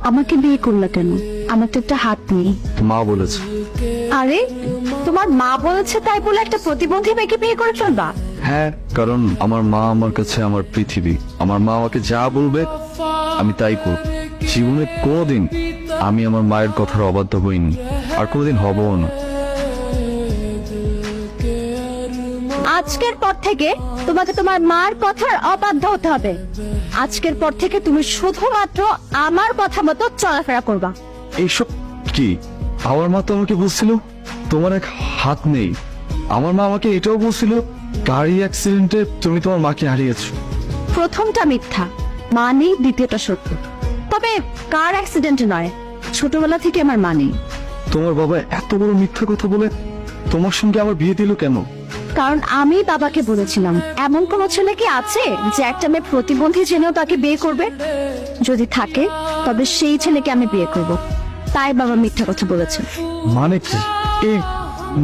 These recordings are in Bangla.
আমাকে বিয়ে করলা কেন? আমার তো একটা হাত নেই। মা বলেছে। আরে তোমার মা বলেছে তাই বলে একটা প্রতিবন্ধী মেয়েকে বিয়ে করে ফেলবা? হ্যাঁ, কারণ আমার মা আমার কাছে আমার পৃথিবী। আমার মা আমাকে যা বলবে আমি তাই করব। জীবনে কোনোদিন আমি আমার মায়ের কথার অবাধ্য হইনি, আর কোনোদিন হবও না। আজকের পর থেকে তোমাকে তোমার মার কথার অবাধ্য হতে হবে। আজকের পর থেকে তুমি শুধুমাত্র আমার কথা মতো চলাফেরা করবা। এইসব কি? আমার মা তো আমাকে বলছিল তোমার এক হাত নেই। আমার মা আমাকে এটাও বলছিল গাড়ি অ্যাক্সিডেন্টে তুমি তোমার মাকে হারিয়েছো। প্রথমটা মিথ্যা, মা নেই, দ্বিতীয়টা সত্য। তবে কার অ্যাক্সিডেন্ট নয়, ছোটবেলা থেকে আমার মা নেই। তোমার বাবা এত বড় মিথ্যা কথা বলে তোমার সঙ্গে আমার বিয়ে দিল কেন? কারণ আমি বাবাকে বলেছিলাম এমন কোন ছেলে কি আছে যে একটা মেয়ে প্রতিবন্ধী জেনেও তাকে বিয়ে করবে? যদি থাকে তবে সেই ছেলেকে আমি বিয়ে করব। তাই বাবা মিথ্যা কথা বলেছে। মানে কি? এই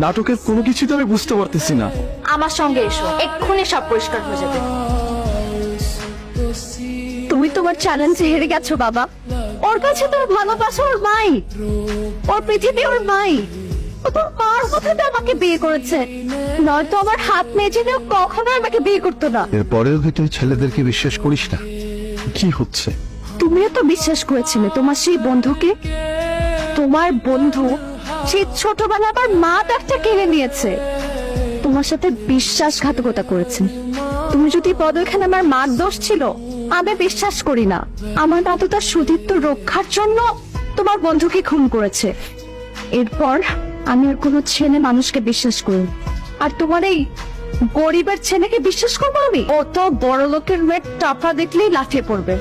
নাটকের কোনো কিছু তো আমি বুঝতে পারতেছি না। আমার সঙ্গে এসো, এক্ষুনি সব পরিষ্কার হয়ে যাবে। তুমি তোমার চ্যালেঞ্জে হেরে গেছো বাবা। ওর কাছে তোর ভালোবাসা ওর মাই, ওর পৃথিবী ওর মাই। ও তোর মার কথাতে আমাকে বিয়ে করেছে, নয়তো আমার হাত নেই জেনেও কখনো আমাকে বিয়ে করতো না। এরপরেও কি তুই ছেলেদেরকে বিশ্বাস করিস না? কি হচ্ছে? তুমিও তো বিশ্বাস করেছিলে তোমার সেই বন্ধুকে। তোমার বন্ধু সেই ছোটবেলা আমার মা ডাক্তার কেড়ে নিয়েছে, তোমার সাথে বিশ্বাসঘাতকতা করেছে। তুমি যদি বলো এখানে আমার মার দোষ ছিল, আমি বিশ্বাস করি না। আমার মা তো তার সতীত্ব রক্ষার জন্য তোমার বন্ধুকে খুন করেছে। এরপর আমি আর কোনো ছেলে মানুষকে বিশ্বাস করি, আর তোমার এই গরিবের ছেলেকে বিশ্বাস করবো আমি? ও তো বড় লোকের মেয়ের টাকা দেখলেই লাফিয়ে পড়বে।